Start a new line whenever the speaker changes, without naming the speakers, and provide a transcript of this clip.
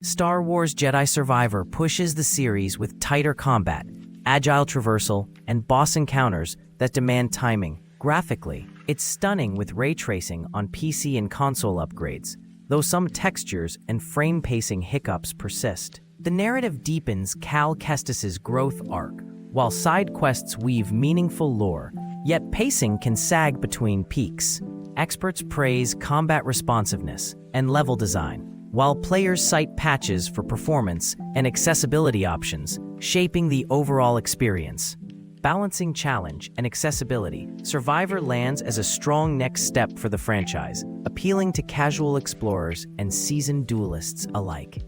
Star Wars Jedi Survivor pushes the series with tighter combat, agile traversal, and boss encounters that demand timing. Graphically, it's stunning with ray tracing on PC and console upgrades, though some textures and frame pacing hiccups persist. The narrative deepens Cal Kestis's growth arc, while side quests weave meaningful lore, yet pacing can sag between peaks. Experts praise combat responsiveness and level design, while players cite patches for performance and accessibility options, shaping the overall experience. Balancing challenge and accessibility, Survivor lands as a strong next step for the franchise, appealing to casual explorers and seasoned duelists alike.